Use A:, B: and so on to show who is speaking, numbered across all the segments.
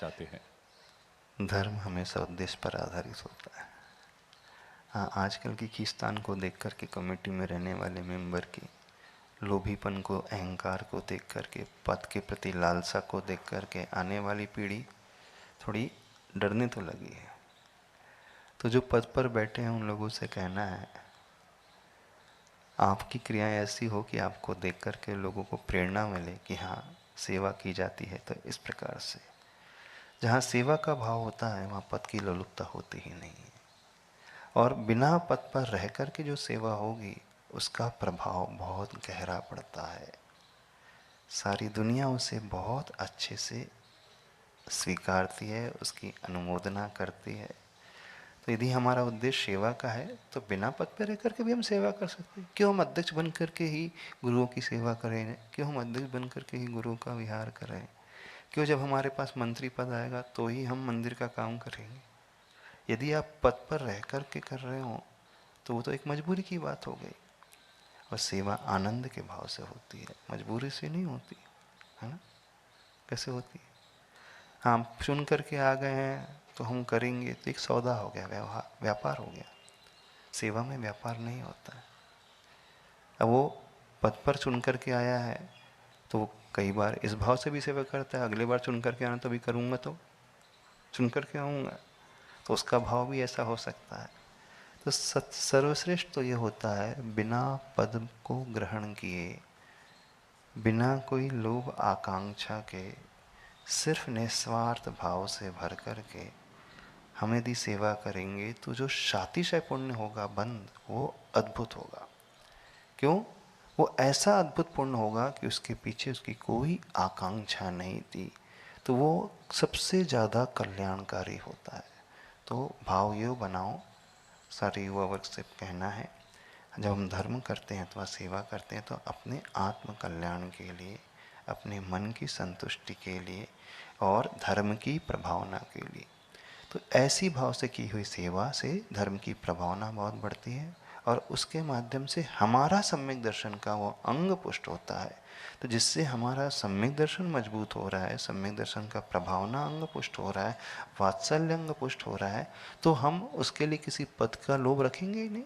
A: चाहते हैं?
B: धर्म हमेशा उद्देश्य पर आधारित होता है। हाँ, आजकल की खींचतान को देख कर के कमेटी में रहने वाले मेंबर की लोभीपन को, अहंकार को देख कर के, पद के प्रति लालसा को देख कर के आने वाली पीढ़ी थोड़ी डरने तो लगी है। तो जो पद पर बैठे हैं उन लोगों से कहना है, आपकी क्रियाएं ऐसी हो कि आपको देख कर के लोगों को प्रेरणा मिले कि हाँ सेवा की जाती है। तो इस प्रकार से जहाँ सेवा का भाव होता है वहाँ पद की लोलुपता होती ही नहीं है। और बिना पद पर रह कर के जो सेवा होगी उसका प्रभाव बहुत गहरा पड़ता है। सारी दुनिया उसे बहुत अच्छे से स्वीकारती है, उसकी अनुमोदना करती है। तो यदि हमारा उद्देश्य सेवा का है तो बिना पद पर रह करके भी हम सेवा कर सकते हैं। क्यों हम अध्यक्ष बन करके ही गुरुओं की सेवा करें? क्यों हम अध्यक्ष बन करके ही गुरुओं का विहार करें? क्यों जब हमारे पास मंत्री पद आएगा तो ही हम मंदिर का काम करेंगे? यदि आप पद पर रह कर के कर रहे हो तो वो तो एक मजबूरी की बात हो गई। और सेवा आनंद के भाव से होती है, मजबूरी से नहीं होती है ना। कैसे होती है? हम सुन करके आ गए हैं तो हम करेंगे, तो एक सौदा हो गया, व्यवहार, व्यापार हो गया। सेवा में व्यापार नहीं होता है। अब वो पद पर चुन करके आया है तो वो कई बार इस भाव से भी सेवा करता है, अगले बार चुन करके आना तो भी करूँगा, तो चुन करके आऊँगा, तो उसका भाव भी ऐसा हो सकता है। तो सर्वश्रेष्ठ तो ये होता है बिना पद को ग्रहण किए, बिना कोई लोभ आकांक्षा के, सिर्फ निस्वार्थ भाव से भर कर के हम यदि सेवा करेंगे तो जो शातिशय पुण्य होगा बंद, वो अद्भुत होगा। क्यों? वो ऐसा अद्भुत पुण्य होगा कि उसके पीछे उसकी कोई आकांक्षा नहीं थी, तो वो सबसे ज़्यादा कल्याणकारी होता है। तो भाव यो बनाओ, सारे युवा वर्ग से कहना है, जब हम धर्म करते हैं अथवा सेवा करते हैं तो अपने आत्म कल्याण के लिए, अपने मन की संतुष्टि के लिए और धर्म की प्रभावना के लिए। तो ऐसी भाव से की हुई सेवा से धर्म की प्रभावना बहुत बढ़ती है और उसके माध्यम से हमारा सम्यक दर्शन का वो अंग पुष्ट होता है। तो जिससे हमारा सम्यक दर्शन मजबूत हो रहा है, सम्यक दर्शन का प्रभावना अंग पुष्ट हो रहा है, वात्सल्य अंग पुष्ट हो रहा है, तो हम उसके लिए किसी पद का लोभ रखेंगे ही नहीं।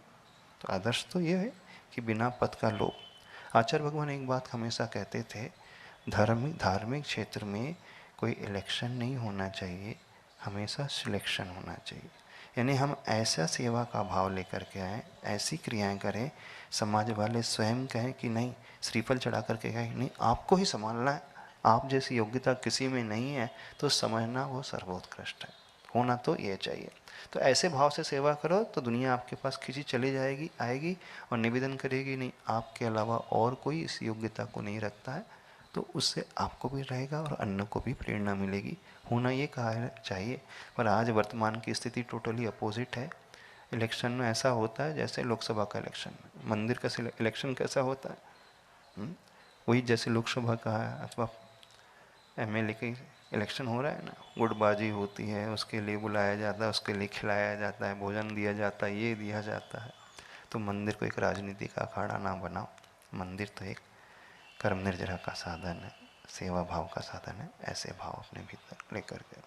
B: तो आदर्श तो ये है कि बिना पद का लोभ। आचार्य भगवान एक बात हमेशा कहते थे, धार्मिक क्षेत्र में कोई इलेक्शन नहीं होना चाहिए, हमेशा सिलेक्शन होना चाहिए। यानी हम ऐसा सेवा का भाव लेकर के आए, ऐसी क्रियाएं करें, समाज वाले स्वयं कहें कि नहीं, श्रीफल चढ़ा करके कहें नहीं आपको ही संभालना है, आप जैसी योग्यता किसी में नहीं है, तो समझना वो सर्वोत्कृष्ट है। होना तो ये चाहिए। तो ऐसे भाव से सेवा करो तो दुनिया आपके पास खींची चली जाएगी, आएगी और निवेदन करेगी नहीं आपके अलावा और कोई इस योग्यता को नहीं रखता है, तो उससे आपको भी रहेगा और अन्य को भी प्रेरणा मिलेगी। होना ये कहा चाहिए। पर आज वर्तमान की स्थिति टोटली अपोजिट है। इलेक्शन में ऐसा होता है जैसे लोकसभा का इलेक्शन, मंदिर का इलेक्शन कैसा होता है, वही जैसे लोकसभा का है अथवा एमएलए की इलेक्शन हो रहा है ना, गुटबाजी होती है, उसके लिए बुलाया जाता है, उसके लिए खिलाया जाता है, भोजन दिया जाता है, ये दिया जाता है। तो मंदिर को एक राजनीति का अखाड़ा ना बनाओ। मंदिर तो एक कर्म निर्जरा का साधन है, सेवा भाव का साधन है। ऐसे भाव अपने भीतर लेकर के